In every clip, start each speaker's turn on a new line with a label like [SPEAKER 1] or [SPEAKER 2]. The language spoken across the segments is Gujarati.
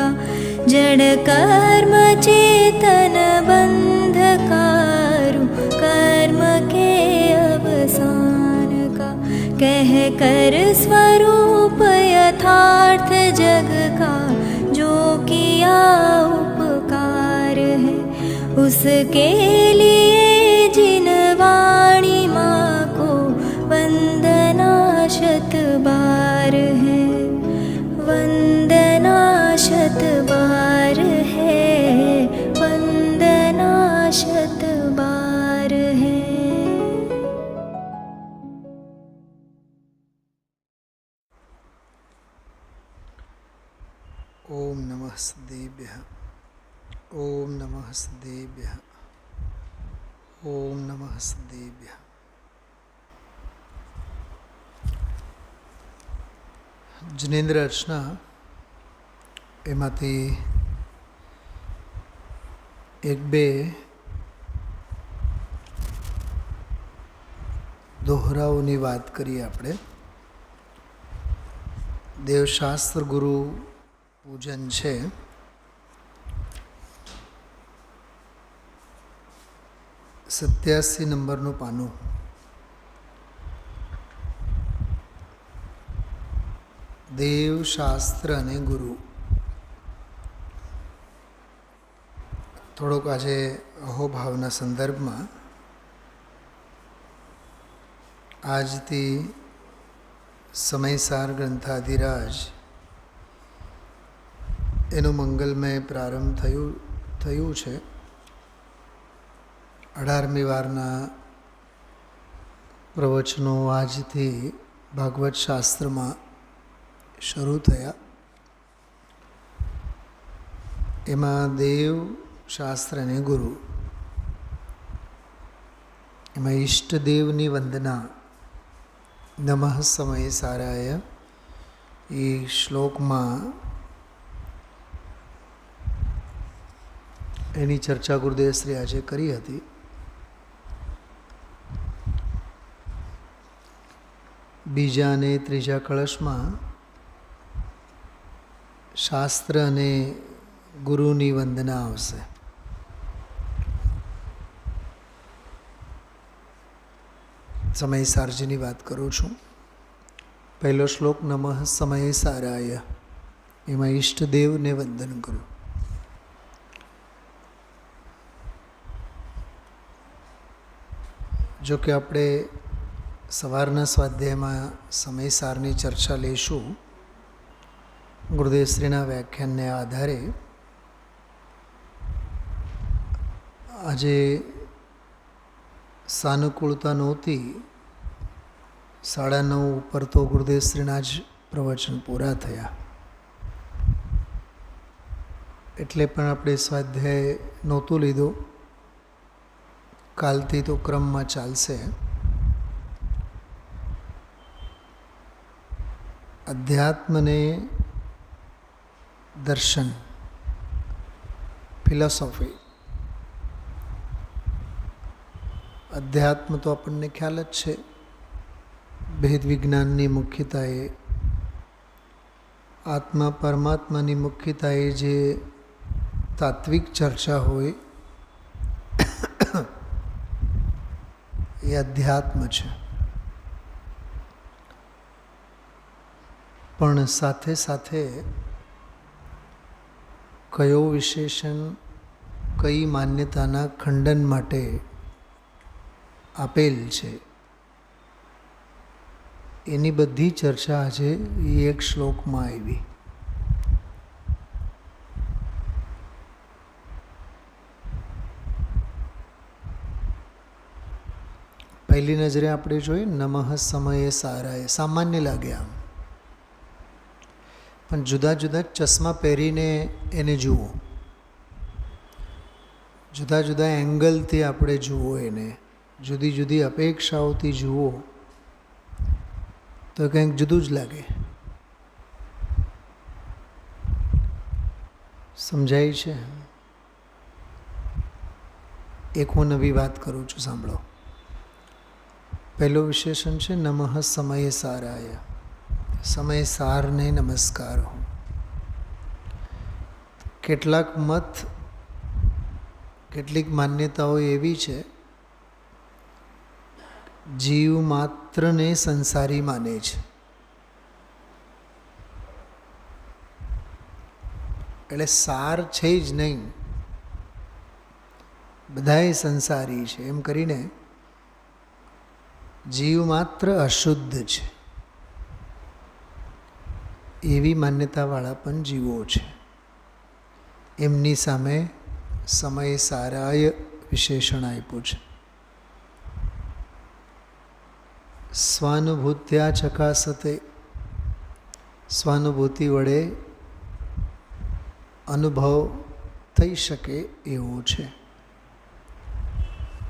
[SPEAKER 1] का जड़ कर्म चेतन बंधकारु कर्म के अवसान का कह कर स्वरूप यथार्थ जग का जो किया उपकार है उसके लिए जिन वाणी माँ को वंदना शत बार है वंदना शत बार है वंदना शत बार है।
[SPEAKER 2] ओम नमः सदेभ्यः ओम नमः सदेभ्यः ओम नमः सदेभ्यः। જિનેન્દ્ર અર્ચના એમાંથી એક બે દોહરાઓની વાત કરીએ આપણે. દેવશાસ્ત્ર ગુરુ પૂજન છે. 87 નંબરનું પાનું. દેવ શાસ્ત્ર અને ગુરુ. થોડોક આજે અહોભાવના સંદર્ભમાં આજથી સમયસાર ગ્રંથાધિરાજ એનું મંગલમય પ્રારંભ થયું છે. 18મી વારના પ્રવચનો આજથી ભાગવત શાસ્ત્રમાં શરૂ થયા. એમાં દેવ શાસ્ત્ર અને ગુરુ, એમાં ઈષ્ટદેવની વંદના નમઃ સમય સારાય એ શ્લોકમાં એની ચર્ચા ગુરુદેવશ્રી આજે કરી હતી. બીજા અને ત્રીજા કળશમાં શાસ્ત્ર અને ગુરુની વંદના આવશે. સમય સારજીની વાત કરું છું. પહેલો શ્લોક નમઃ સમય સારાય, એમાં ઈષ્ટદેવને વંદન કરું. જો કે આપણે સવારના સ્વાધ્યાયમાં સમયસારની ચર્ચા લઈશું ગુરુદેવશ્રીના વ્યાખ્યાનને આધારે. આજે સાનુકૂળતા નહોતી, 9:30 ઉપર તો ગુરુદેવશ્રીના જ પ્રવચન પૂરા થયા. એટલે પણ આપણે સ્વાધ્યાય નહોતું લીધું. કાલથી તો ક્રમમાં ચાલશે. અધ્યાત્મને દર્શન, ફિલોસોફી. અધ્યાત્મ તો આપણને ખ્યાલ જ છે. ભેદ વિજ્ઞાનની મુખ્યતાએ, આત્મા પરમાત્માની મુખ્યતાએ જે તાત્વિક ચર્ચા હોય એ અધ્યાત્મ છે. પણ સાથે સાથે કયો વિશેષણ કઈ માન્યતાના ખંડન માટે આપેલ છે એની બધી ચર્ચા આજે એ એક શ્લોકમાં આવી. પહેલી નજરે આપણે જોઈએ નમઃ સમયે સારાય, સામાન્ય લાગે આમ, પણ જુદા જુદા ચશ્મા પહેરીને એને જુઓ, જુદા જુદા એંગલથી આપણે જુઓ, એને જુદી જુદી અપેક્ષાઓથી જુઓ તો કંઈક જુદું જ લાગે. સમજાય છે? એક હું નવી વાત કરું છું, સાંભળો. પહેલો વિશેષણ છે નમઃ સમય સારાય, સમય સારને નમસ્કાર હો. કેટલાક મત, કેટલીક માન્યતાઓ એવી છે, જીવ માત્રને સંસારી માને છે. એટલે સાર છે જ નહીં, બધાય સંસારી છે એમ કરીને જીવ માત્ર અશુદ્ધ છે એવી માન્યતાવાળા પણ જીવો છે. એમની સામે સમય સારાય વિશેષણ આપ્યું છે. સ્વાનુભૂત્યા ચકાસતે, સ્વાનુભૂતિ વડે અનુભવ થઈ શકે એવો છે.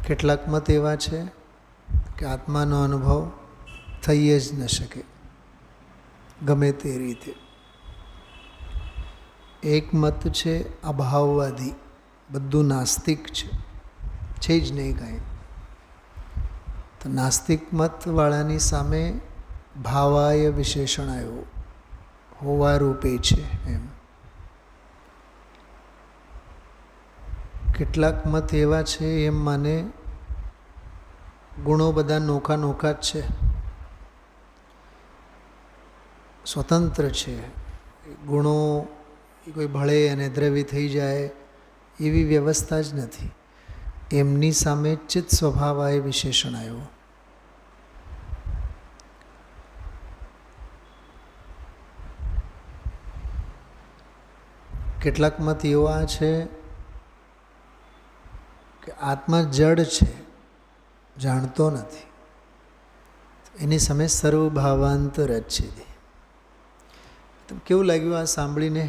[SPEAKER 2] કેટલાક મત એવા છે કે આત્માનો અનુભવ થઈ જ ન શકે ગમે તે રીતે. એક મત છે અભાવવાદી, બધું નાસ્તિક છે જ નહીં કાંઈ. તો નાસ્તિક મતવાળાની સામે ભાવાય વિશેષણ આવ્યું, હોવા રૂપે છે એમ. કેટલાક મત એવા છે એમ માને ગુણો બધા નોખા નોખા જ છે, સ્વતંત્ર છે. ગુણો કોઈ ભળે અને દ્રવ્ય થઈ જાય એવી વ્યવસ્થા જ નથી. એમની સામે ચિત્ત સ્વભાવાય વિશેષણ આવ્યું. કેટલાક મત એવા છે કે આત્મા જડ છે, જાણતો નથી, એની સામે સર્વભાવાંતર જ છે. કેવું લાગ્યું આ સાંભળીને?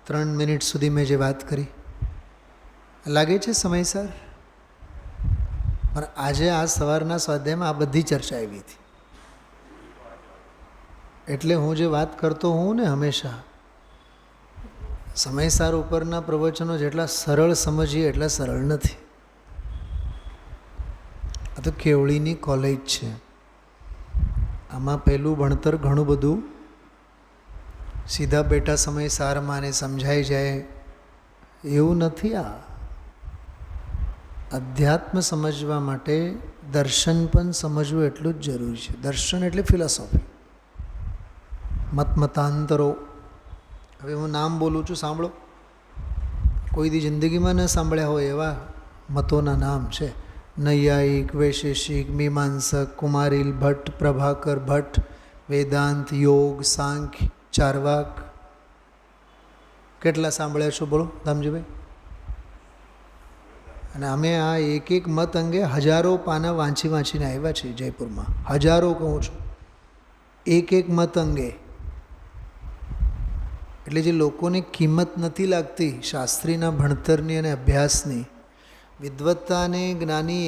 [SPEAKER 2] 3 મિનિટ સુધી મેં જે વાત કરી, લાગે છે સમયસર? પણ આજે આ સવારના સ્વાધ્યાયમાં આ બધી ચર્ચા આવી હતી. એટલે હું જે વાત કરતો હોઉં ને હંમેશા, સમયસાર ઉપરના પ્રવચનો જેટલા સરળ સમજીએ એટલા સરળ નથી. આ તો કેવળીની કોલેજ છે, આમાં પહેલું ભણતર ઘણું બધું સીધા બેઠા સમયસારમાં ને સમજાઈ જાય એવું નથી. આ અધ્યાત્મ સમજવા માટે દર્શન પણ સમજવું એટલું જ જરૂરી છે. દર્શન એટલે ફિલોસોફી, મતાંતરો. હવે હું નામ બોલું છું, સાંભળો. કોઈ દી જિંદગીમાં ન સાંભળ્યા હોય એવા મતોના નામ છે: નૈયાયિક, વૈશેષિક, મીમાંસક, કુમારીલ ભટ્ટ, પ્રભાકર ભટ્ટ, વેદાંત, યોગ, સાંખ્ય, ચારવાક. કેટલા સાંભળ્યા છો બોલો ધામજીભાઈ? અને અમે આ એક એક મત અંગે હજારો પાના વાંચીને આવ્યા છીએ જયપુરમાં. હજારો કહું છું, એક એક મત અંગે. એટલે જે લોકોને કિંમત નથી લાગતી શાસ્ત્રીના ભણતરની અને અભ્યાસની, વિદ્વત્તા અને જ્ઞાની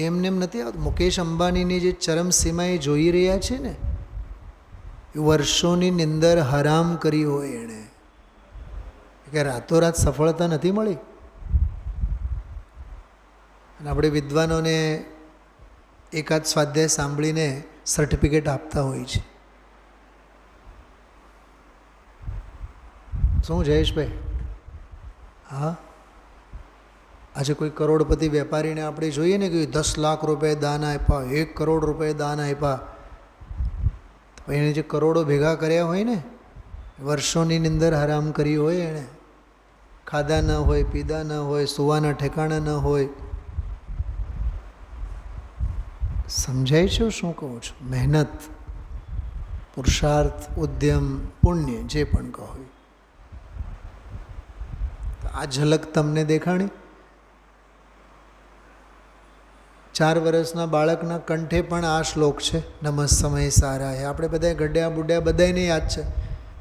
[SPEAKER 2] એમને નથી આવતું. મુકેશ અંબાણીની જે ચરમસીમાએ જોઈ રહ્યા છે ને, એ વર્ષોની નિંદર હરામ કરી હોય એણે, કે રાતોરાત સફળતા નથી મળી. અને આપણે વિદ્વાનોને એકાદ સ્વાધ્યાય સાંભળીને સર્ટિફિકેટ આપતા હોય છે. શું જયેશભાઈ? હા, આજે કોઈ કરોડપતિ વેપારીને આપણે જોઈએ ને કે 10 લાખ રૂપિયા દાન આપ્યા, 1 કરોડ રૂપિયા દાન આપ્યા, તો એને જે કરોડો ભેગા કર્યા હોય ને, વર્ષોની અંદર હરામ કરી હોય એણે. ખાધા ન હોય, પીધા ન હોય, સુવાના ઠેકાણા ન હોય. સમજાય છે શું કહું છું? મહેનત, પુરુષાર્થ, ઉદ્યમ, પુણ્ય, જે પણ કહો. આ ઝલક તમને દેખાણી? 4 વર્ષના બાળકના કંઠે પણ આ શ્લોક છે, નમઃ સમય સારાય. આપણે બધા ગઢ્યા બુઢ્યા બધાને યાદ છે.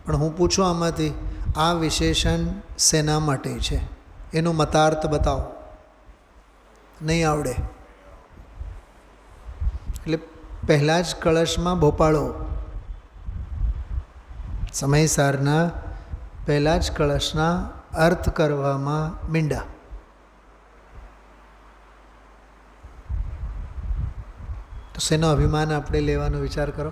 [SPEAKER 2] પણ હું પૂછું આમાંથી, આ વિશેષણ શેના માટે છે? એનો મતાર્થ બતાવો. નહીં આવડે? એટલે પહેલાં જ કળશમાં ભોપાળો, સમયસારના પહેલાં જ કળશના અર્થ કરવામાં મીંડા. તો શેનો અભિમાન આપણે લેવાનો વિચાર કરો.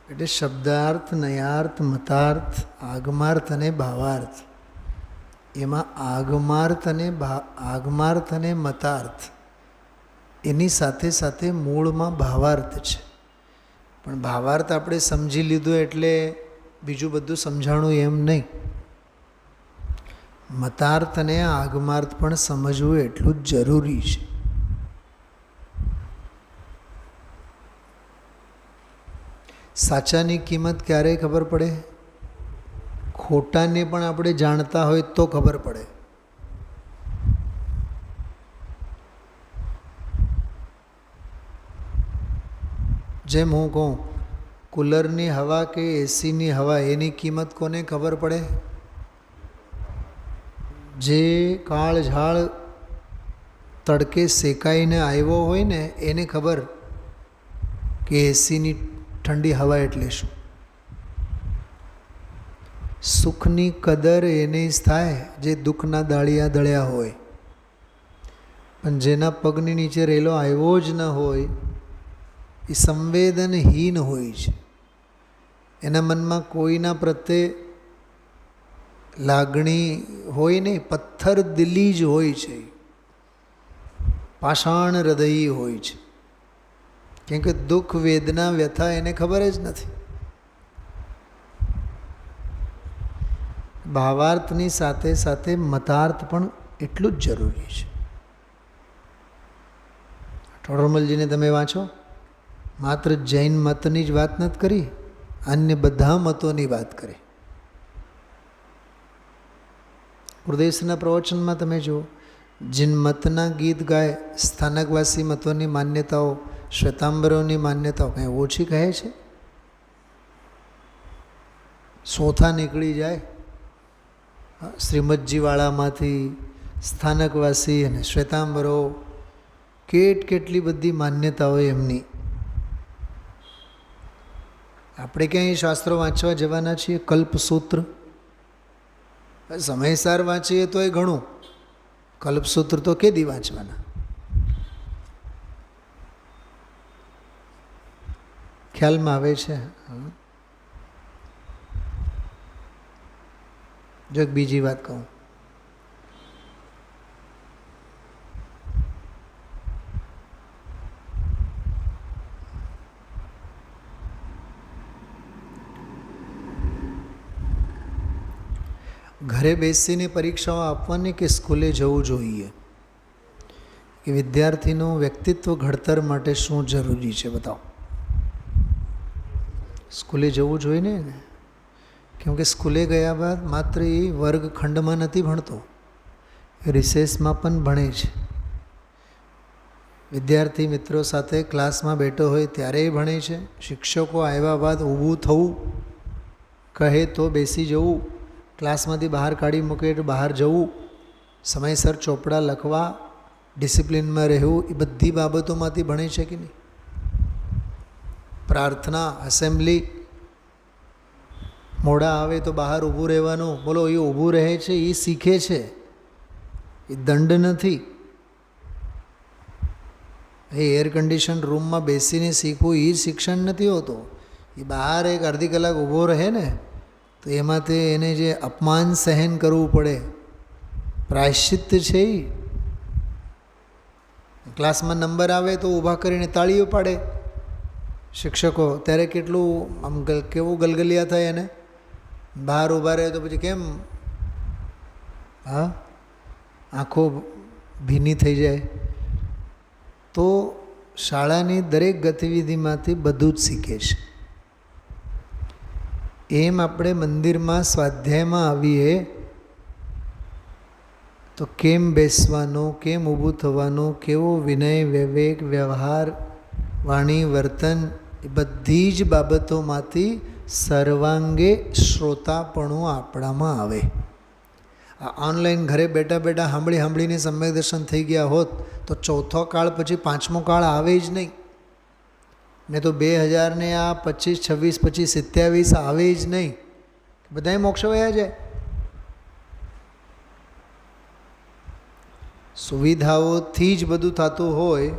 [SPEAKER 2] એટલે શબ્દાર્થ, નયાર્થ, મતાર્થ, આગમાર્થ અને ભાવાર્થ. એમાં આગમાર્થ અને મતાર્થ એની સાથે સાથે મૂળમાં ભાવાર્થ છે. પણ ભાવાર્થ આપણે સમજી લીધો એટલે બીજું બધું સમજાણું એમ નહીં. મતાર્થ અને આગમાર્થ પણ સમજવું એટલું જ જરૂરી છે. સાચાની કિંમત ક્યારે ખબર પડે? ખોટાને પણ આપણે જાણતા હોય તો ખબર પડે. જેમ હું કહું, કુલરની હવા કે એસીની હવા એની કિંમત કોને ખબર પડે? જે કાળઝાળ તડકે શેકાઈને આવ્યો હોય ને એને ખબર કે એસીની ઠંડી હવા એટલે શું. સુખની કદર એને જ થાય જે દુઃખના દાળિયા દળ્યા હોય. પણ જેના પગની નીચે રેલો આવ્યો જ ન હોય એ સંવેદનહીન હોય છે. એના મનમાં કોઈના પ્રત્યે લાગણી હોય નહીં, પથ્થર દિલી જ હોય છે, પાષાણ હૃદયી હોય છે. કેમ કે દુઃખ, વેદના, વ્યથા એને ખબર જ નથી. ભાવાર્થની સાથે સાથે મતાર્થ પણ એટલું જ જરૂરી છે. ઠોડરમલજીને તમે વાંચો, માત્ર જૈન મતની જ વાત નથી કરી, અન્ય બધા મતોની વાત કરી. ગુરુદેવના પ્રવચનમાં તમે જુઓ, જીન મતના ગીત ગાય, સ્થાનકવાસી મતોની માન્યતાઓ, શ્વેતાંબરોની માન્યતાઓ કંઈ ઓછી કહે છે? સોથા નીકળી જાય શ્રીમદજીવાળામાંથી, સ્થાનકવાસી અને શ્વેતાંબરો, કેટલી બધી માન્યતાઓ એમની. આપણે ક્યાંય શાસ્ત્રો વાંચવા જવાના છીએ? કલ્પસૂત્ર સમયસાર વાંચીએ તો એ ઘણું, કલ્પસૂત્ર તો કેદી વાંચવાના? ખ્યાલમાં આવે છે? જો એક બીજી વાત કહું, ઘરે બેસીને પરીક્ષાઓ આપવાની કે સ્કૂલે જવું જોઈએ? કે વિદ્યાર્થીનું વ્યક્તિત્વ ઘડતર માટે શું જરૂરી છે બતાવો? સ્કૂલે જવું જોઈએ ને. કેમ કે સ્કૂલે ગયા બાદ માત્ર એ વર્ગખંડમાં નથી ભણતો, એ રિસેસમાં પણ ભણે છે. વિદ્યાર્થી મિત્રો સાથે ક્લાસમાં બેઠો હોય ત્યારે એ ભણે છે. શિક્ષકો આવ્યા બાદ ઊભું થવું કહે તો બેસી જવું, ક્લાસમાંથી બહાર કાઢી મૂકે તો બહાર જવું, સમયસર ચોપડા લખવા, ડિસિપ્લિનમાં રહેવું, એ બધી બાબતોમાંથી ભણે છે કે નહીં? પ્રાર્થના, એસેમ્બલી, મોડા આવે તો બહાર ઊભું રહેવાનું. બોલો, એ ઊભું રહે છે એ શીખે છે, એ દંડ નથી. એ એર કન્ડિશન રૂમમાં બેસીને શીખવું એ શિક્ષણ નથી હોતું. એ બહાર એક અડધી કલાક ઊભો રહે ને તો એમાંથી એને જે અપમાન સહન કરવું પડે, પ્રાયશ્ચિત છે. ક્લાસમાં નંબર આવે તો ઊભા કરીને તાળીઓ પાડે શિક્ષકો, ત્યારે કેટલું આમ કેવું ગલગલિયા થાય એને. બહાર ઊભા રહે તો પછી કેમ આંખો ભીની થઈ જાય. તો શાળાની દરેક ગતિવિધિમાંથી બધું જ શીખે છે. એમ આપણે મંદિરમાં સ્વાધ્યાયમાં આવીએ તો કેમ બેસવાનું, કેમ ઊભું થવાનું, કેવો વિનય, વિવેક, વ્યવહાર, વાણી, વર્તન, એ બધી જ બાબતોમાંથી સર્વાંગે શ્રોતાપણું આપણામાં આવે. આ ઓનલાઈન ઘરે બેઠા બેઠા સાંભળીને સંવેદર્શન થઈ ગયા હોત તો ચોથો કાળ પછી પાંચમો કાળ આવે જ નહીં ને. તો 2000 ને આ 25, 26, 25, 27 આવે જ નહીં. બધાએ મોક્ષ વયા જાય. સુવિધાઓથી જ બધું થતું હોય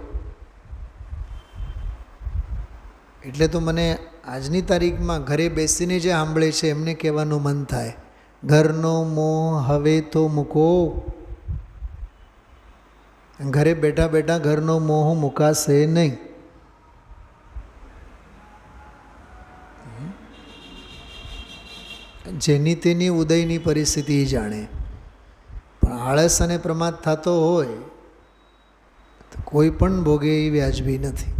[SPEAKER 2] એટલે તો મને આજની તારીખમાં ઘરે બેસીને જે સાંભળે છે એમને કહેવાનું મન થાય, ઘરનો મોહ હવે તો મૂકો. ઘરે બેઠા બેઠા ઘરનો મોહ મુકાશે નહીં. જેની તેની ઉદયની પરિસ્થિતિ જાણે, પણ આળસ અને પ્રમાદ થતો હોય તો કોઈ પણ ભોગે એ વ્યાજબી નથી.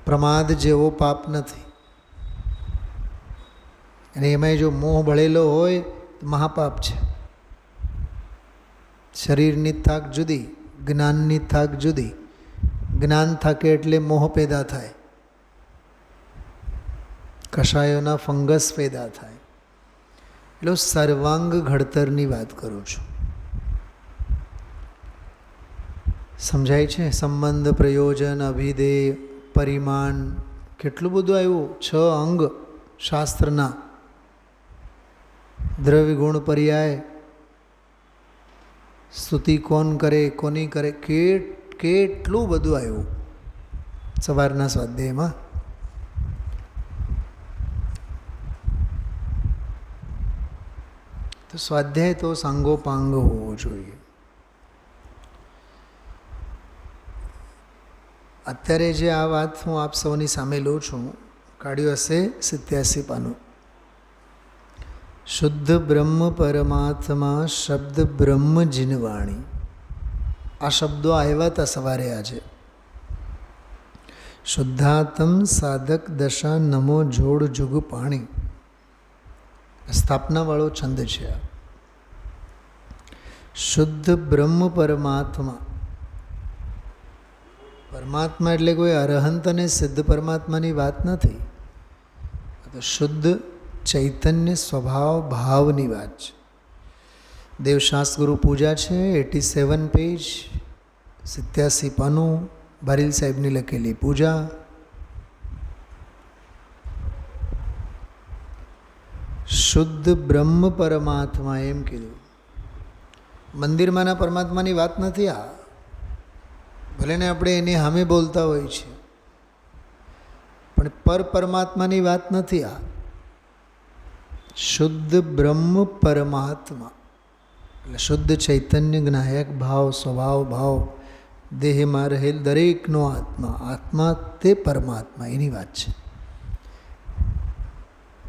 [SPEAKER 2] પ્રમાદ જેવો પાપ નથી. અને એમાંય જો મોહ ભળેલો હોય તો મહાપાપ છે. શરીરની થાક જુદી, જ્ઞાનની થાક જુદી. જ્ઞાન થાકે એટલે મોહ પેદા થાય, કષાયોના ફંગસ પેદા થાય. એટલે સર્વાંગ ઘડતરની વાત કરું છું. સમજાય છે? સંબંધ, પ્રયોજન, અભિધેય, પરિમાણ, કેટલું બધું આવ્યું. 6 અંગ શાસ્ત્રના. દ્રવ્ય ગુણ પર્યાય, સ્તુતિ કોણ કરે, કોની કરે, કેટલું બધું આવ્યું સવારના સ્વાધ્યાયમાં. તો સ્વાધ્યાય તો સાંગોપાંગ હોવો જોઈએ. અત્યારે જે આ વાત હું આપ સૌની સામે લઉં છું, કાઢ્યું હશે 87 પાનું. શુદ્ધ બ્રહ્મ પરમાત્મા શબ્દ બ્રહ્મ જીનવાણી. આ શબ્દો આવ્યા હતા સવારે આજે. શુદ્ધાત્મ સાધક દશા નમો જોડ જુગ પાણી. સ્થાપનાવાળો છંદ છે આ. શુદ્ધ બ્રહ્મ પરમાત્મા. પરમાત્મા એટલે કોઈ અરહંત અને સિદ્ધ પરમાત્માની વાત નથી. તો શુદ્ધ ચૈતન્ય સ્વભાવ ભાવની વાત છે. દેવશાસ્ત્ર ગુરુ પૂજા છે, 87 પેજ, 87 પાનું, બારીલ સાહેબની લખેલી પૂજા. શુદ્ધ બ્રહ્મ પરમાત્મા એમ કીધું. મંદિરમાંના પરમાત્માની વાત નથી આ. ભલે ને આપણે એની સામે બોલતા હોય છે, પણ પરમાત્માની વાત નથી આ. શુદ્ધ બ્રહ્મ પરમાત્મા એટલે શુદ્ધ ચૈતન્ય જ્ઞાયક ભાવ, સ્વભાવ ભાવ, દેહમાં રહેલ દરેકનો આત્મા. આત્મા તે પરમાત્મા, એની વાત છે.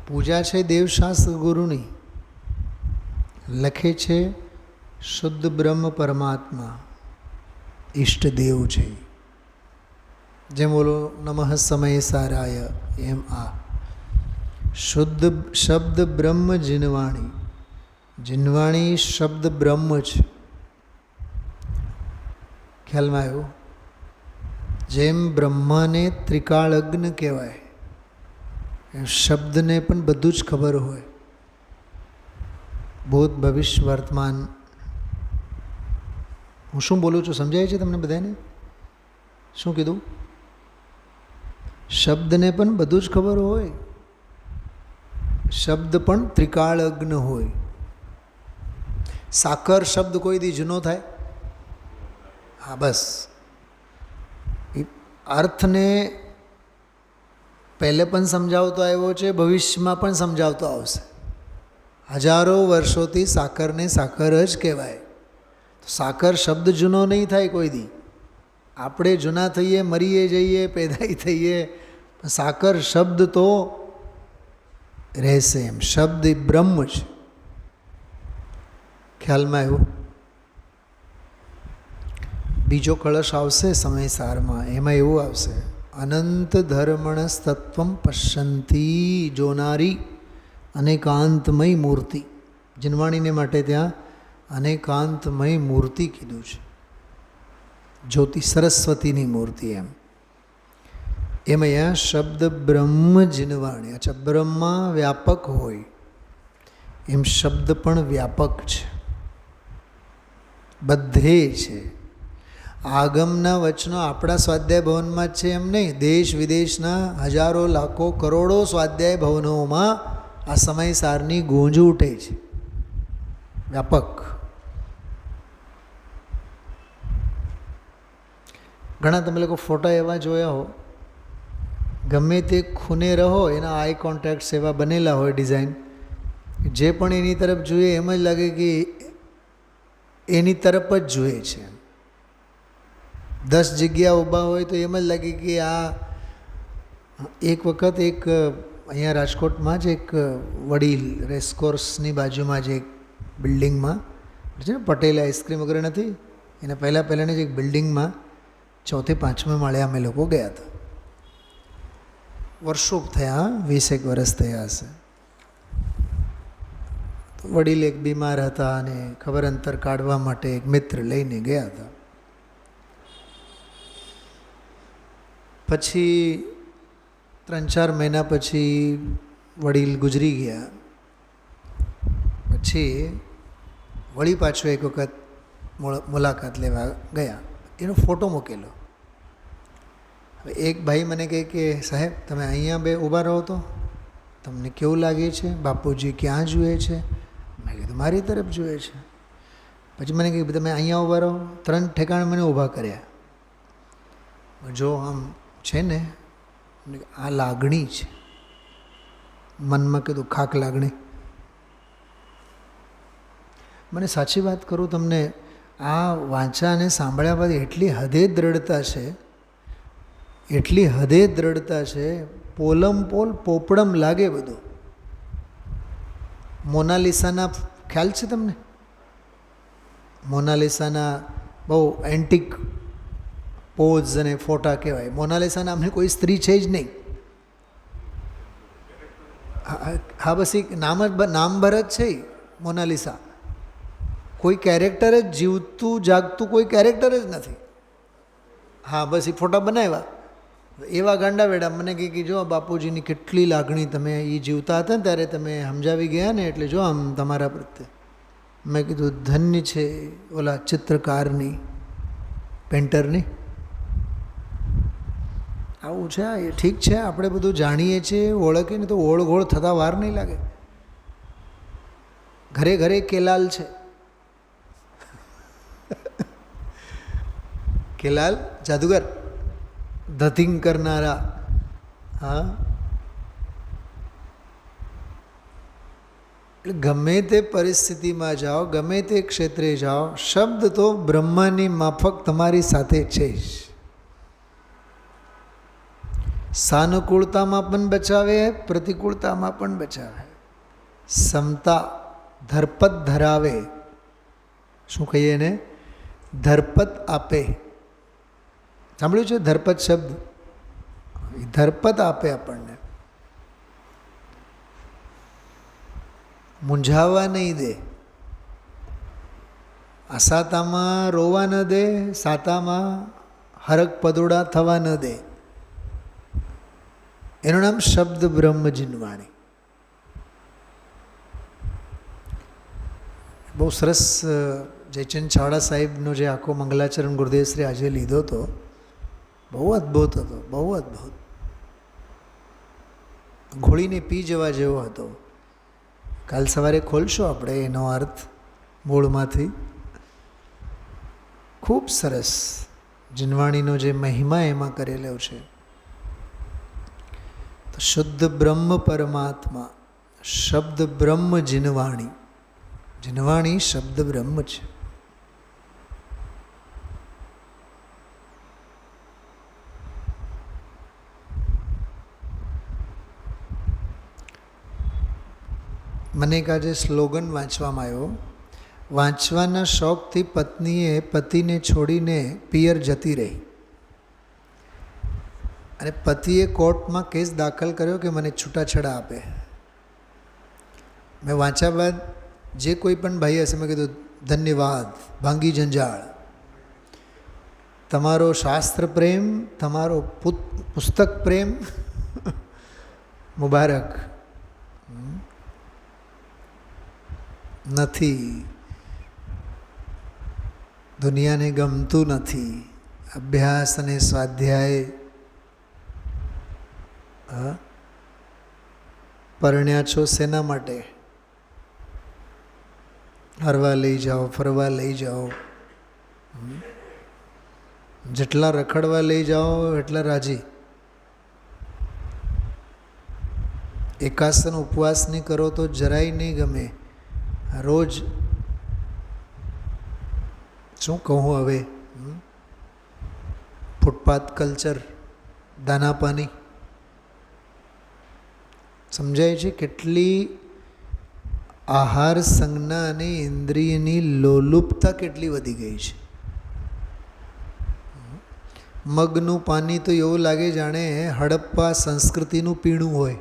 [SPEAKER 2] પૂજા છે દેવશાસ્ત્ર ગુરુની. લખે છે શુદ્ધ બ્રહ્મ પરમાત્મા ઈષ્ટદેવ છે. જેમ બોલો નમઃ સમય સારાય, એમ આ શુદ્ધ શબ્દ બ્રહ્મ જીનવાણી. જીનવાણી શબ્દ બ્રહ્મ છે. ખ્યાલમાં આવ્યું? જેમ બ્રહ્માને ત્રિકાળજ્ઞ કહેવાય, એમ શબ્દને પણ બધું જ ખબર હોય. ભૂત, ભવિષ્ય, વર્તમાન. હું શું બોલું છું સમજાય છે તમને બધાને? શું કીધું? શબ્દને પણ બધું જ ખબર હોય. શબ્દ પણ ત્રિકાળજ્ઞ હોય. સાકર શબ્દ કોઈ દી જૂનો થાય? હા, બસ. અર્થને પહેલે પણ સમજાવતો આવ્યો છે, ભવિષ્યમાં પણ સમજાવતો આવશે. હજારો વર્ષોથી સાકરને સાકર જ કહેવાય. સાકર શબ્દ જૂનો નહીં થાય કોઈ દી. આપણે જૂના થઈએ, મરીએ જઈએ, પેદાઈ થઈએ, પણ સાકર શબ્દ તો રહેશે. એમ શબ્દ બ્રહ્મ છે. ખ્યાલમાં આવ્યું? બીજો કળશ આવશે સમયસારમાં, એમાં એવું આવશે, અનંત ધર્મણસ તત્વમ પશ્યંતી, જોનારી અનેકાંતમય મૂર્તિ. જીનવાણીને માટે ત્યાં અનેકાંતમય મૂર્તિ કીધું છે. જ્યોતિ સરસ્વતીની મૂર્તિ એમ. એમ અહીંયા શબ્દ બ્રહ્મ જીનવાણી. અચ્છા, બ્રહ્મા વ્યાપક હોય એમ શબ્દ પણ વ્યાપક છે, બધે છે. આગમના વચનો આપણા સ્વાધ્યાય ભવનમાં જ છે એમ નહીં, દેશ વિદેશના હજારો લાખો કરોડો સ્વાધ્યાય ભવનોમાં આ સમયસારની ગૂંજ ઉઠે છે. વ્યાપક. ઘણા તમે લોકો ફોટા એવા જોયા હો ગમે તે ખૂને રહો, એના આઈ કોન્ટેક્ટ્સ એવા બનેલા હોય ડિઝાઇન, જે પણ એની તરફ જોઈએ એમ જ લાગે કે એની તરફ જ જોઈએ છે. 10 જગ્યા ઊભા હોય તો એમ જ લાગે કે આ એક વખત એક અહીંયા રાજકોટમાં જ એક વડીલ રેસકોર્સની બાજુમાં જ એક બિલ્ડિંગમાં છે ને, પટેલ આઈસ્ક્રીમ વગેરે નથી, એને પહેલાંની જ એક બિલ્ડિંગમાં 4થી 5મે માળે અમે લોકો ગયા હતા. વર્ષો થયા, 20 વર્ષ થયા હશે. વડીલ એક બીમાર હતા અને ખબર અંતર કાઢવા માટે એક મિત્ર લઈને ગયા હતા. પછી 3-4 મહિના પછી વડીલ ગુજરી ગયા. પછી વળી પાછો એક વખત મુલાકાત લેવા ગયા, એનો ફોટો મૂકેલો. હવે એક ભાઈ મને કહે કે સાહેબ તમે અહીંયા બે ઊભા રહો તો તમને કેવું લાગે છે, બાપુજી ક્યાં જુએ છે? મેં કીધું મારી તરફ જુએ છે. પછી મને કહ્યું તમે અહીંયા ઊભા રહો. 3 ઠેકાણે મને ઊભા કર્યા. જો આમ છે ને આ લાગણી છે, મનમાં કીધું ખાક લાગણી. મને સાચી વાત કરું તમને, આ વાંચા અને સાંભળ્યા બાદ એટલી હદે દ્રઢતા છે, એટલી હદે દ્રઢતા છે, પોલમ પોલ પોપડમ લાગે બધું. મોનાલિસાના ખ્યાલ છે તમને? મોનાલિસાના બહુ એન્ટિક પોઝ અને ફોટા કહેવાય. મોનાલિસા નામની કોઈ સ્ત્રી છે જ નહીં. હા બસ એક નામભર જ છે મોનાલિસા. કોઈ કેરેક્ટર જ જીવતું જાગતું કોઈ કેરેક્ટર જ નથી. હા બસ એ ફોટા બનાવ્યા. એવા ગાંડા વેડા મને કહે કે જો બાપુજીની કેટલી લાગણી, તમે એ જીવતા હતા ને ત્યારે તમે સમજાવી ગયા ને, એટલે જો આમ તમારા પ્રત્યે. મેં કીધું ધન્ય છે ઓલા ચિત્રકારની, પેન્ટરની. આવું છે. એ ઠીક છે, આપણે બધું જાણીએ છીએ, ઓળખીએ ને તો ઓળઘોળ થતાં વાર નહીં લાગે. ઘરે ઘરે કેલાલ છે. કેલાલ જાદુગર, ધતિંગ કરનારા. હા, એટલે ગમે તે પરિસ્થિતિમાં જાઓ, ગમે તે ક્ષેત્રે જાઓ, શબ્દ તો બ્રહ્માની માફક તમારી સાથે છે જ. સાનુકૂળતામાં પણ બચાવે, પ્રતિકૂળતામાં પણ બચાવે. સમતા ધરપત ધરાવે. શું કહીએ એને? ધરપત આપે. સાંભળ્યું છે ધરપત શબ્દ? ધરપત આપે આપણને. મૂંઝાવા નહીં દે. અસાતામાં રોવા ન દે, સાતામાં હરક પદોડા થવા ન દે. એનું નામ શબ્દ બ્રહ્મ જીનવાણી. બહુ સરસ જયચંદ ચાવડા સાહેબનો જે આખો મંગલાચરણ ગુરુદેવશ્રી આજે લીધો હતો, બહુ અદ્ભુત હતો, બહુ અદ્ભુત. ઘોળીને પી જવા જેવો હતો. કાલ સવારે ખોલશો આપણે એનો અર્થ મૂળમાંથી. ખૂબ સરસ જીનવાણીનો જે મહિમા એમાં કરેલો છે. તો શુદ્ધ બ્રહ્મ પરમાત્મા, શબ્દ બ્રહ્મ જીનવાણી. જીનવાણી શબ્દ બ્રહ્મ છે. મને એક આજે સ્લોગન વાંચવામાં આવ્યો. વાંચવાના શોખથી પત્નીએ પતિને છોડીને પિયર જતી રહી અને પતિએ કોર્ટમાં કેસ દાખલ કર્યો કે મને છૂટાછેડા આપે. મેં વાંચ્યા બાદ જે કોઈ પણ ભાઈ હશે મેં કીધું ધન્યવાદ, ભાંગી જંજાળ. તમારો શાસ્ત્ર પ્રેમ, તમારો પુસ્તક પ્રેમ મુબારક. નથી, દુનિયાને ગમતું નથી. અભ્યાસ અને સ્વાધ્યાય. પરણ્યા છો શેના માટે? હરવા લઈ જાઓ, ફરવા લઈ જાઓ, જેટલા રખડવા લઈ જાઓ એટલા રાજી. એકાસન ઉપવાસ નહીં કરો તો જરાય નહીં ગમે. રોજ શું કહું હવે, ફૂટપાથ કલ્ચર, દાનાપાની, સમજાય છે કેટલી આહાર સંજ્ઞા અને ઇન્દ્રિયની લોલુપતા કેટલી વધી ગઈ છે. મગનું પાણી તો એવું લાગે જાણે હડપ્પા સંસ્કૃતિનું પીણું હોય.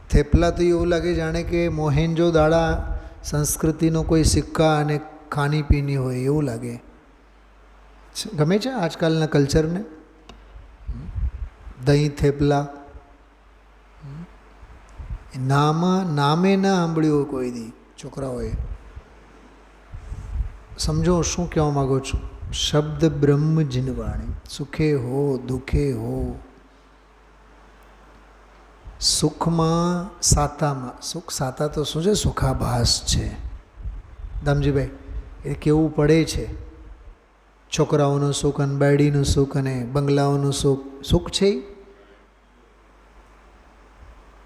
[SPEAKER 2] થેપલા તો એવું લાગે જાણે કે મોહેન્જો દાડા સંસ્કૃતિનો કોઈ સિક્કા અને ખાણીપીણી હોય એવું લાગે. ગમે છે આજકાલના કલ્ચરને? દહીં થેપલા નામે ના સાંભળ્યું કોઈ દી છોકરાઓએ. સમજો શું કહેવા માગો છું. શબ્દ બ્રહ્મ જીનવાણી. સુખે હો દુઃખે હો, સુખમાં સાતામાં, સુખ સાતા તો શું છે? સુખાભાસ છે. દામજીભાઈ એ કેવું પડે છે. છોકરાઓનું સુખ અને બાયડીનું સુખ અને બંગલાઓનું સુખ, સુખ છે,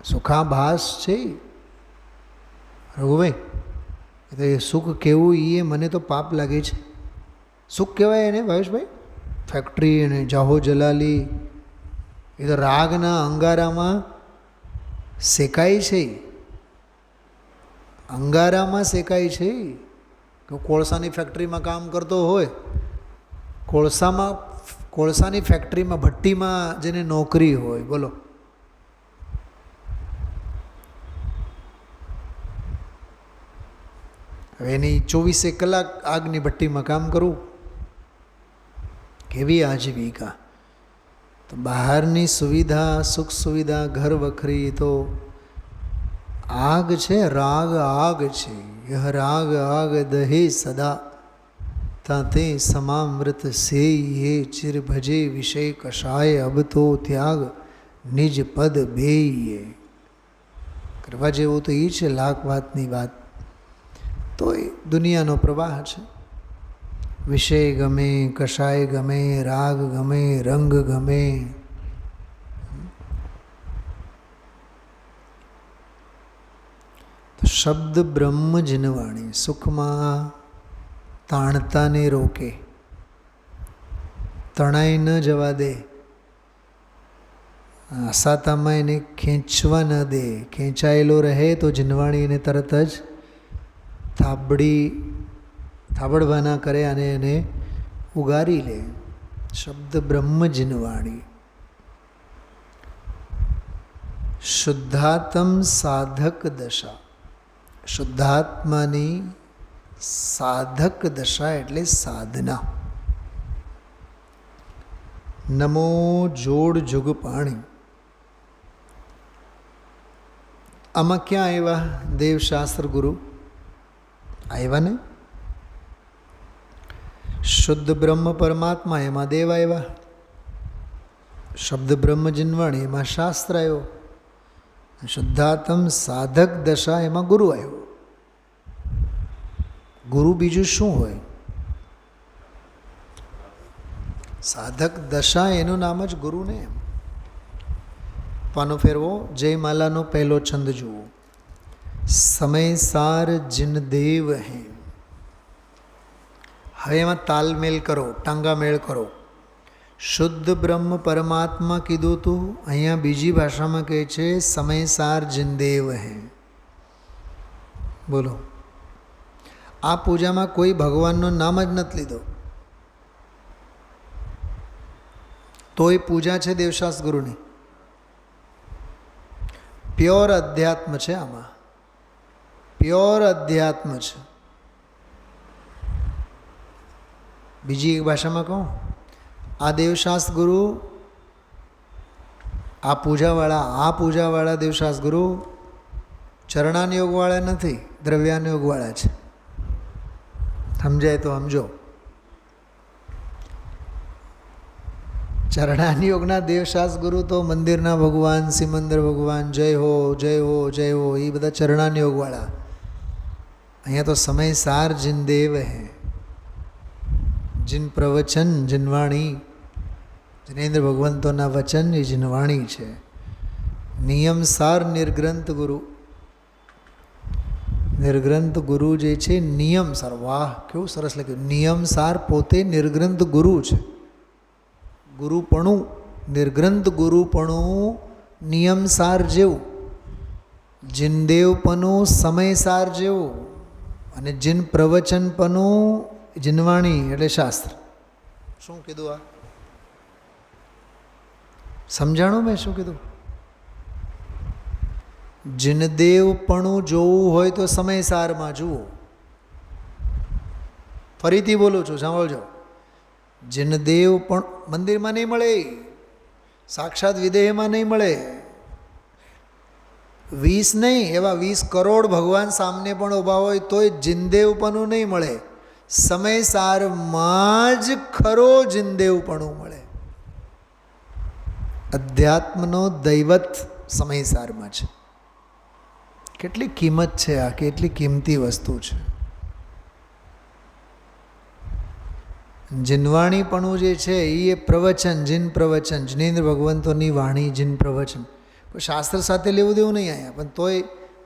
[SPEAKER 2] સુખાભાસ છે. રઘુભાઈ તો એ સુખ કેવું એ મને તો પાપ લાગે છે. સુખ કહેવાય એને ભાવેશભાઈ? ફેક્ટરી અને જાહો જલાલી એ તો રાગના અંગારામાં શેકાય છે. અંગારામાં શેકાય છે. કોળસાની ફેક્ટરીમાં કામ કરતો હોય, કોળસાની ફેક્ટરીમાં ભઠ્ઠીમાં જેને નોકરી હોય, બોલો હવે એની 24 કલાક આગની ભઠ્ઠીમાં કામ કરવું, કેવી આજીવિકા. તો બહારની સુવિધા, સુખ સુવિધા, ઘર વખરી તો આગ છે, રાગ આગ છે. યહ રાગ આગ દહે સદા તાતે સમામૃત સે ये चिर भजे विषय कषाय अब तो त्याग निज पद बेये. કરવા જેવું તો એ છે લાખ વાતની વાત. તો એ દુનિયાનો પ્રવાહ છે. વિષય ગમે, કષાય ગમે, રાગ ગમે, રંગ ગમે. તો શબ્દ બ્રહ્મ જીનવાણી. સુખમાં તાણતાને રોકે, તણાઈ ન જવા દે, આસાતામાં એને ખેંચવા ન દે. ખેંચાયેલો રહે તો જીનવાણી એને તરત જ થાબડવાના કરે અને એને ઉગારી લે. શબ્દ બ્રહ્મ જીનવાણી. શુદ્ધાત્મ સાધક દશા. શુદ્ધાત્માની સાધક દશા એટલે સાધના. નમો જોડ જુગ પાણી. આમાં ક્યાં આવ્યા દેવશાસ્ત્ર ગુરુ? આવ્યા ને શુદ્ધ બ્રહ્મ પરમાત્મા, એમાં દેવ આવ્યા. શબ્દ બ્રહ્મ જીનવાણી, એમાં શાસ્ત્ર આવ્યો. શુદ્ધાત્મ સાધક દશા, એમાં ગુરુ આવ્યો. ગુરુ બીજું શું હોય? સાધક દશા એનું નામ જ ગુરુ ને. પાનો ફેરવો, જયમાલાનો પહેલો છંદ જુઓ. સમય સાર જીન દેવ હે. હવે એમાં તાલમેલ કરો, ટાંગામેળ કરો. શુદ્ધ બ્રહ્મ પરમાત્મા કીધું તું, અહીંયા બીજી ભાષામાં કહે છે સમય સાર જીન દેવ હે. બોલો, આ પૂજામાં કોઈ ભગવાનનું નામ જ નથી લીધો, તોય પૂજા છે દેવશાસ્ત્ર ગુરુની. પ્યોર અધ્યાત્મ છે આમાં, પ્યોર અધ્યાત્મ છે. બીજી એક ભાષામાં કહું, આ દેવશાસ્ત્ર ગુરુ, આ પૂજાવાળા દેવશાસ્ત્ર ગુરુ ચરણાન યોગવાળા નથી, દ્રવ્યાન યોગવાળા છે. સમજાય તો સમજો. ચરણાન યોગના દેવશાસ્ત્ર ગુરુ તો મંદિરના ભગવાન, સિમંદર ભગવાન, જય હો જય હો જય હો, એ બધા ચરણાન યોગવાળા. અહીંયા તો સમય સાર જીન દેવ હે. જીન પ્રવચન જીનવાણી, જિનેન્દ્ર ભગવંતોના વચન એ જીનવાણી છે. નિયમસાર નિર્ગ્રંથ ગુરુ. નિર્ગ્રંથ ગુરુ જે છે નિયમસાર, વાહ કેવું સરસ લખ્યું. નિયમસાર પોતે નિર્ગ્રંથ ગુરુ છે. ગુરુપણું, નિર્ગ્રંથ ગુરુપણું નિયમસાર જેવું, જિનદેવપણું સમયસાર જેવું, અને જીન પ્રવચનપણું જીનવાણી એટલે શાસ્ત્ર. શું કીધું આ? સમજાણું મેં શું કીધું? જીનદેવપણું જોવું હોય તો સમયસારમાં જુઓ. ફરીથી બોલું છું, સાંભળજો. જીનદેવ પણ મંદિરમાં નહીં મળે, સાક્ષાત વિદેહમાં નહીં મળે. 20 નહીં, એવા 20 કરોડ ભગવાન સામને પણ ઊભા હોય તોય જીનદેવપણું નહીં મળે. સમયસારમાં જ ખરો જીનદેવપણું મળે. અધ્યાત્મનો દૈવત સમયસારમાં છે. કેટલી કિંમત છે આ, કેટલી કિંમતી વસ્તુ છે. જીનવાણીપણું જે છે એ પ્રવચન, જીન પ્રવચન, જિનેન્દ્ર ભગવંતોની વાણી, જીન પ્રવચન. કોઈ શાસ્ત્ર સાથે લેવું દેવું નહીં અહીંયા, પણ તોય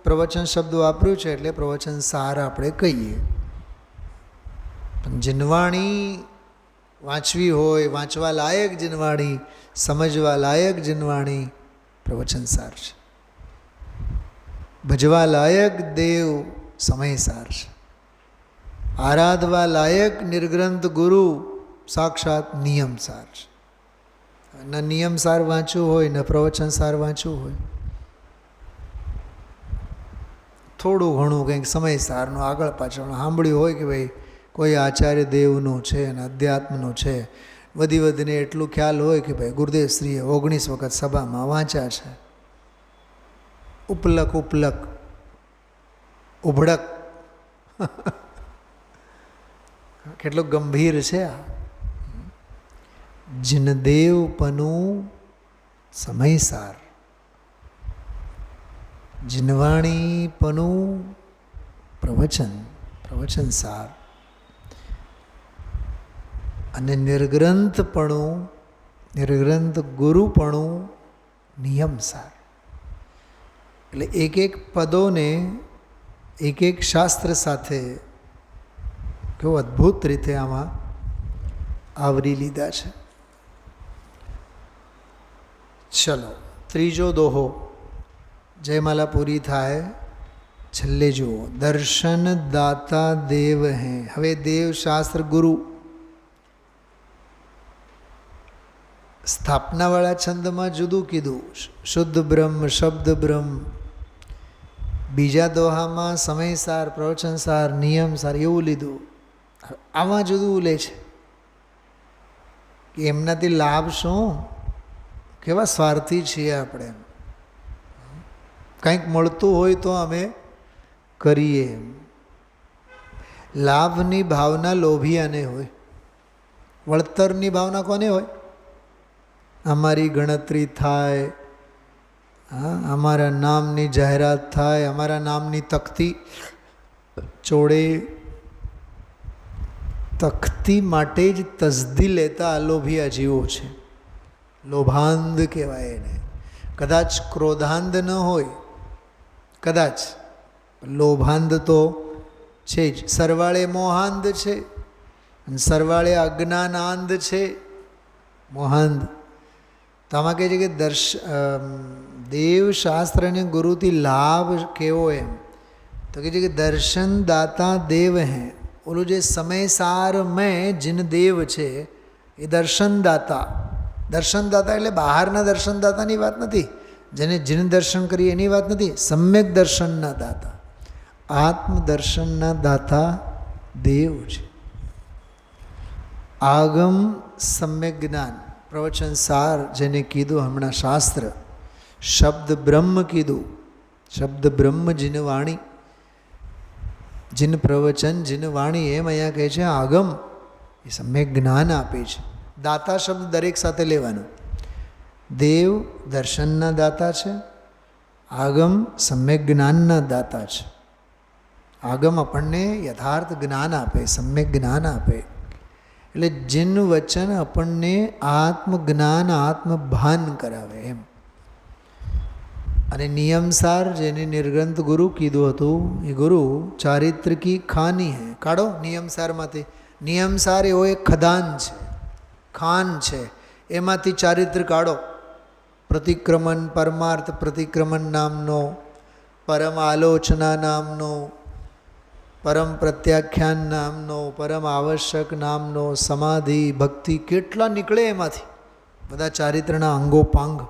[SPEAKER 2] પ્રવચન શબ્દ વાપર્યું છે એટલે પ્રવચન સાર આપણે કહીએ. પણ જીનવાણી વાંચવી હોય, વાંચવા લાયક જીનવાણી, સમજવા લાયક જીનવાણી પ્રવચન સાર છે. ભજવા લાયક દેવ સમયસાર છે. આરાધવા લાયક નિર્ગ્રંથ ગુરુ સાક્ષાત નિયમસાર છે. ન નિયમસાર વાંચવું હોય, ન પ્રવચનસાર વાંચવું હોય, થોડું ઘણું કંઈક સમયસારનું આગળ પાછળ સાંભળ્યું હોય કે ભાઈ કોઈ આચાર્ય દેવનું છે અને અધ્યાત્મનું છે, વધીને એટલું ખ્યાલ હોય કે ભાઈ ગુરુદેવશ્રીએ 19 વખત સભામાં વાંચ્યા છે. ઉપલક ઉભડક કેટલું ગંભીર છે આ. જીનદેવપણું સમયસાર, જીનવાણીપણું પ્રવચનસાર, અને નિર્ગ્રંથપણું, નિર્ગ્રંથ ગુરુપણું નિયમસાર. એટલે એક એક પદોને એક એક શાસ્ત્ર સાથે કેવું અદ્ભુત રીતે આમાં આવરી લીધા છે. ચલો, ત્રીજો દોહો જયમાલા પૂરી થાય છેલ્લે જુઓ. દર્શન દાતા દેવ હૈ. હવે દેવ શાસ્ત્ર ગુરુ. સ્થાપનાવાળા છંદમાં જુદું કીધું, શુદ્ધ બ્રહ્મ, શબ્દ બ્રહ્મ. બીજા દોહામાં સમયસાર, પ્રવચનસાર, નિયમસાર એવું લીધું. આમાં જુદું લે છે કે એમનાથી લાભ શું? કેવા સ્વાર્થી છીએ આપણે. કંઈક મળતું હોય તો અમે કરીએ. લાભની ભાવના લોભિયાને હોય, વળતરની ભાવના કોને હોય? અમારી ગણતરી થાય, અમારા નામની જાહેરાત થાય, અમારા નામની તખ્તી ચોડે. તખ્તી માટે જ તસદી લેતા અલોભિયા જીવો છે. લોભાંધ કહેવાય એને. કદાચ ક્રોધાંધ ન હોય, કદાચ લોભાંધ તો છે જ. સરવાળે મોહાંધ છે અને સરવાળે અજ્ઞાનાંધ છે. મોહાંધ તો આમાં કહે છે કે દેવશાસ્ત્ર અને ગુરુથી લાભ કેવો એમ તો કહે છે કે દર્શન દાતા દેવ હૈ. ઓલું જે સમયસાર મેં જીન દેવ છે એ દર્શનદાતા. દર્શનદાતા એટલે બહારના દર્શનદાતાની વાત નથી, જેને જીન દર્શન કરીએ એની વાત નથી. સમ્યક દર્શનના દાતા, આત્મદર્શનના દાતા દેવ છે. આગમ સમ્યક જ્ઞાન, પ્રવચન સાર જેને કીધું હમણાં શાસ્ત્ર. શબ્દ બ્રહ્મ કીધું, શબ્દ બ્રહ્મ જીન વાણી, જીન પ્રવચન, જીન વાણી. એમ અહીંયા કહે છે આગમ એ સમ્યક જ્ઞાન આપે છે. દાતા શબ્દ દરેક સાથે લેવાનો. દેવ દર્શનના દાતા છે, આગમ સમ્યક જ્ઞાનના દાતા છે. આગમ આપણને યથાર્થ જ્ઞાન આપે, સમ્યક જ્ઞાન આપે. એટલે જીન વચન આપણને આત્મજ્ઞાન, આત્મભાન કરાવે. એમ અને નિયમસાર જેને નિર્ગ્રંથ ગુરુ કીધું હતું એ ગુરુ ચારિત્ર કી ખાની હે. કાઢો નિયમસારમાંથી. નિયમસાર એવો એક ખદાન છે, ખાન છે, એમાંથી ચારિત્ર કાઢો. પ્રતિક્રમણ, પરમાર્થ પ્રતિક્રમણ નામનો, પરમ આલોચના નામનો, પરમ પ્રત્યાખ્યાન નામનો, પરમ આવશ્યક નામનો, સમાધિ, ભક્તિ, કેટલા નીકળે એમાંથી બધા ચારિત્રના અંગો પાંગ.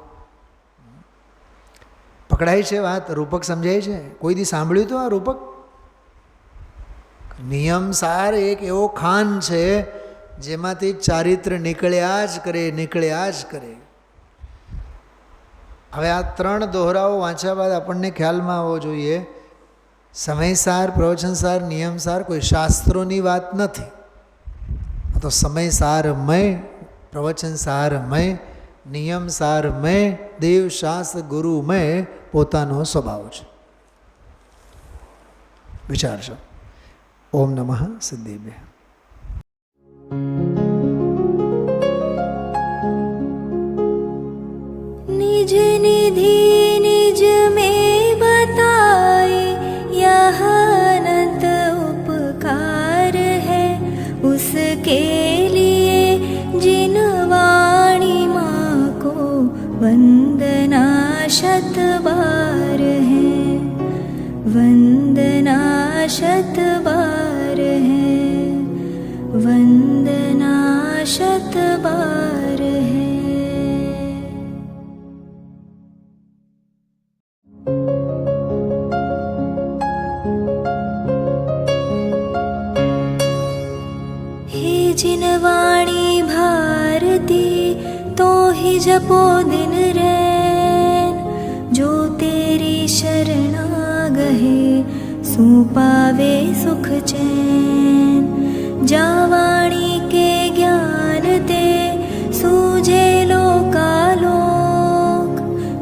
[SPEAKER 2] પકડાય છે વાત? રૂપક સમજાય છે? કોઈ દી સાંભળ્યું તો આ રૂપક? નિયમસાર એક એવો ખાન છે જેમાંથી ચારિત્ર નીકળ્યા જ કરે, નીકળ્યા જ કરે. હવે આ 3 દોહરાઓ વાંચ્યા બાદ આપણને ખ્યાલમાં આવવો જોઈએ, સમયસાર, પ્રવચનસાર, નિયમસાર કોઈ શાસ્ત્રોની વાત નથી. આ તો સમયસારમય, પ્રવચનસારમય, નિયમસારમય, દેવશાસ્ત્ર ગુરુમય પોતાનો સ્વભાવ છે. વિચારશો. ઓમ નમઃ સિદ્ધિભ્ય.
[SPEAKER 1] निज निधि निज में बताए, यह अनंत उपकार है उसके लिए जिन वाणी माँ को वंदना शत बार है, वंदना शत बार है, वंदना शत बार है. जिन वाणी भारती तो ही जपो दिन रैन, जो तेरी शरणा गहे सो पावे सुख चैन. जा वाणी के ज्ञान ते सूझे लोकालोक,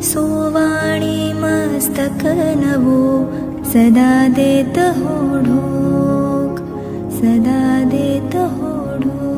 [SPEAKER 1] सो वाणी मस्तक नवो सदा देत हो ढोक, सदा देत हो ढोक.